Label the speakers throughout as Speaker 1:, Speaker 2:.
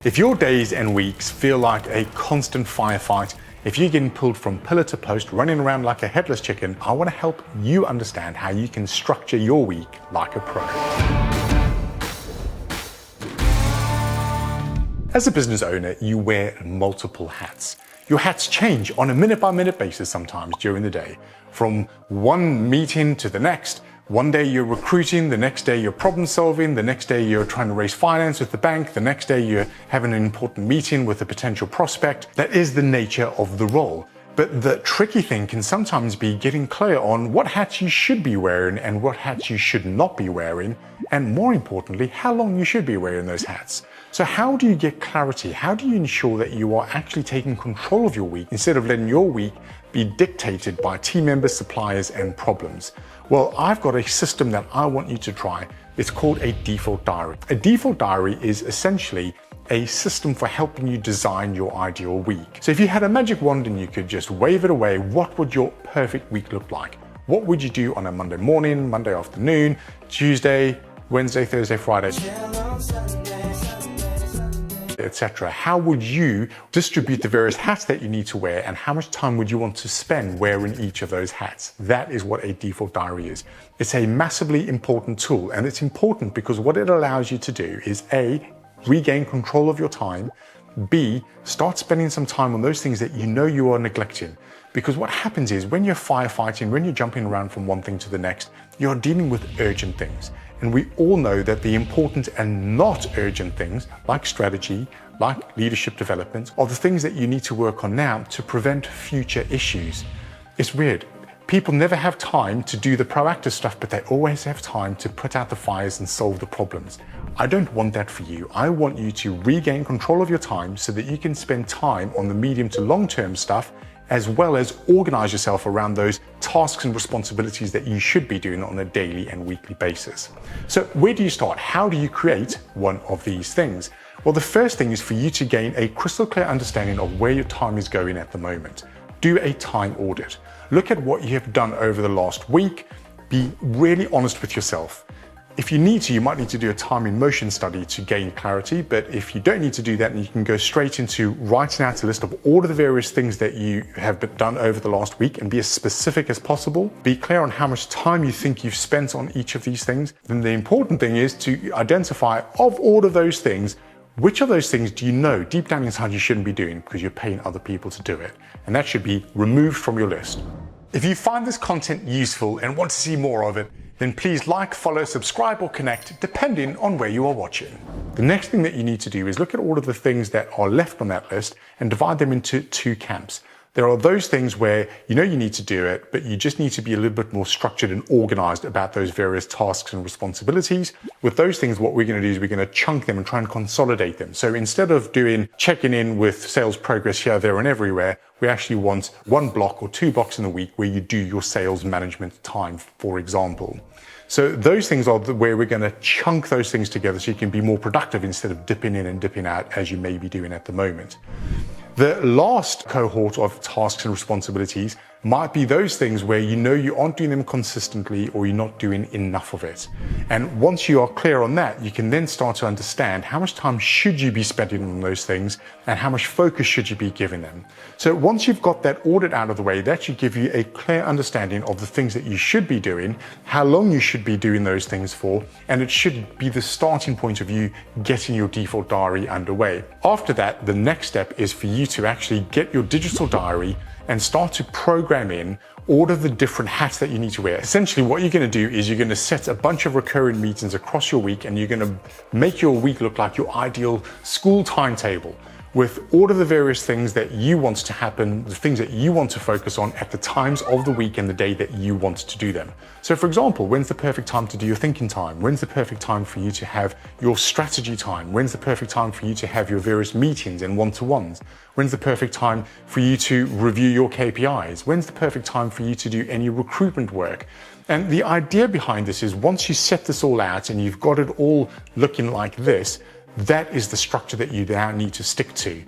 Speaker 1: If your days and weeks feel like a constant firefight, if you're getting pulled from pillar to post, running around like a headless chicken, I want to help you understand how you can structure your week like a pro. As a business owner, you wear multiple hats. Your hats change on a minute-by-minute basis sometimes during the day, from one meeting to the next. One day you're recruiting, the next day you're problem solving, the next day you're trying to raise finance with the bank, the next day you're having an important meeting with a potential prospect. That is the nature of the role. But the tricky thing can sometimes be getting clear on what hats you should be wearing and what hats you should not be wearing, and more importantly, how long you should be wearing those hats. So how do you get clarity? How do you ensure that you are actually taking control of your week instead of letting your week be dictated by team members, suppliers, and problems? Well, I've got a system that I want you to try. It's called a default diary. A default diary is essentially a system for helping you design your ideal week. So if you had a magic wand and you could just wave it away, what would your perfect week look like? What would you do on a Monday morning, Monday afternoon, Tuesday, Wednesday, Thursday, Friday, etc.? How would you distribute the various hats that you need to wear, and how much time would you want to spend wearing each of those hats? That is what a default diary is. It's a massively important tool, and it's important because what it allows you to do is A, regain control of your time, B, start spending some time on those things that you know you are neglecting. Because what happens is when you're firefighting, when you're jumping around from one thing to the next, you're dealing with urgent things. And we all know that the important and not urgent things, like strategy, like leadership development, are the things that you need to work on now to prevent future issues. It's weird. People never have time to do the proactive stuff, but they always have time to put out the fires and solve the problems. I don't want that for you. I want you to regain control of your time so that you can spend time on the medium to long-term stuff, as well as organize yourself around those tasks and responsibilities that you should be doing on a daily and weekly basis. So where do you start? How do you create one of these things? Well, the first thing is for you to gain a crystal clear understanding of where your time is going at the moment. Do a time audit. Look at what you have done over the last week. Be really honest with yourself. If you need to, you might need to do a time in motion study to gain clarity, but if you don't need to do that, then you can go straight into writing out a list of all of the various things that you have done over the last week and be as specific as possible. Be clear on how much time you think you've spent on each of these things. Then the important thing is to identify, of all of those things, which of those things do you know deep down inside you shouldn't be doing because you're paying other people to do it? And that should be removed from your list. If you find this content useful and want to see more of it, then please like, follow, subscribe, or connect, depending on where you are watching. The next thing that you need to do is look at all of the things that are left on that list and divide them into two camps. There are those things where you know you need to do it, but you just need to be a little bit more structured and organized about those various tasks and responsibilities. With those things, what we're going to do is we're going to chunk them and try and consolidate them. So instead of doing checking in with sales progress here, there, and everywhere, we actually want one block or 2 blocks in the week where you do your sales management time, for example. So those things are where we're going to chunk those things together so you can be more productive instead of dipping in and dipping out as you may be doing at the moment. The last cohort of tasks and responsibilities might be those things where you know you aren't doing them consistently or you're not doing enough of it. And once you are clear on that, you can then start to understand how much time should you be spending on those things and how much focus should you be giving them. So once you've got that audit out of the way, that should give you a clear understanding of the things that you should be doing, how long you should be doing those things for, and it should be the starting point of you getting your default diary underway. After that, the next step is for you to actually get your digital diary and start to program in all of the different hats that you need to wear. Essentially, what you're going to do is you're going to set a bunch of recurring meetings across your week, and you're going to make your week look like your ideal school timetable with all of the various things that you want to happen, the things that you want to focus on at the times of the week and the day that you want to do them. So for example, when's the perfect time to do your thinking time? When's the perfect time for you to have your strategy time? When's the perfect time for you to have your various meetings and one-to-ones? When's the perfect time for you to review your KPIs? When's the perfect time for you to do any recruitment work? And the idea behind this is once you set this all out and you've got it all looking like this, that is the structure that you now need to stick to.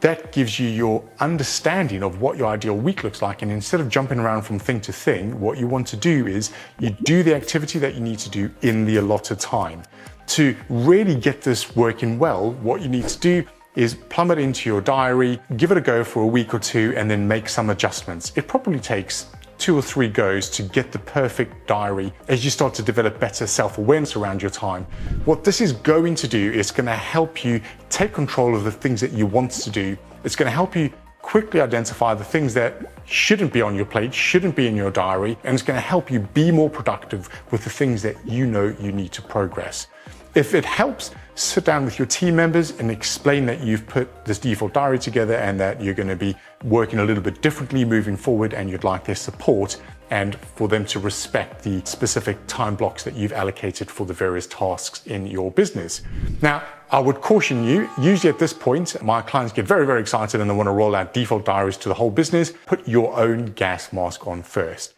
Speaker 1: That gives you your understanding of what your ideal week looks like. And instead of jumping around from thing to thing, what you want to do is you do the activity that you need to do in the allotted time. To really get this working well, what you need to do is plumb it into your diary, give it a go for a week or two, and then make some adjustments. It probably takes 2 or 3 goes to get the perfect diary as you start to develop better self-awareness around your time. What this is going to do is going to help you take control of the things that you want to do. It's going to help you quickly identify the things that shouldn't be on your plate, shouldn't be in your diary, and it's going to help you be more productive with the things that you know you need to progress. If it helps, sit down with your team members and explain that you've put this default diary together and that you're going to be working a little bit differently moving forward, and you'd like their support and for them to respect the specific time blocks that you've allocated for the various tasks in your business. Now, I would caution you, usually at this point, my clients get very, very excited and they want to roll out default diaries to the whole business. Put your own gas mask on first.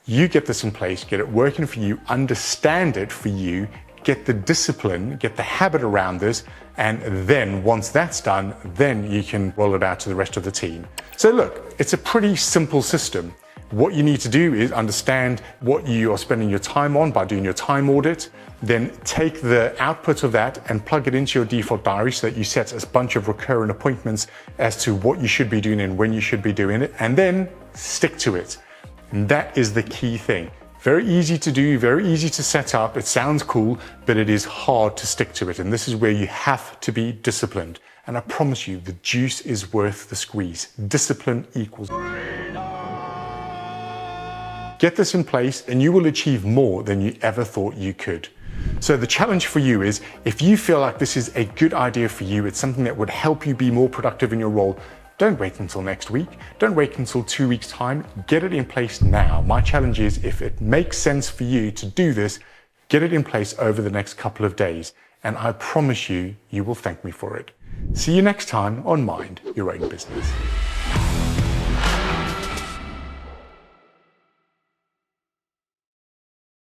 Speaker 1: You get this in place, get it working for you, understand it for you, get the discipline, get the habit around this, and then once that's done, then you can roll it out to the rest of the team. So look, it's a pretty simple system. What you need to do is understand what you are spending your time on by doing your time audit, then take the output of that and plug it into your default diary so that you set a bunch of recurrent appointments as to what you should be doing and when you should be doing it, and then stick to it. And that is the key thing. Very easy to do, very easy to set up. It sounds cool, but it is hard to stick to it. And this is where you have to be disciplined. And I promise you, the juice is worth the squeeze. Discipline equals. Get this in place and you will achieve more than you ever thought you could. So the challenge for you is, if you feel like this is a good idea for you, it's something that would help you be more productive in your role, don't wait until next week. Don't wait until 2 weeks' time. Get it in place now. My challenge is, if it makes sense for you to do this, get it in place over the next couple of days. And I promise you, you will thank me for it. See you next time on Mind Your Own Business.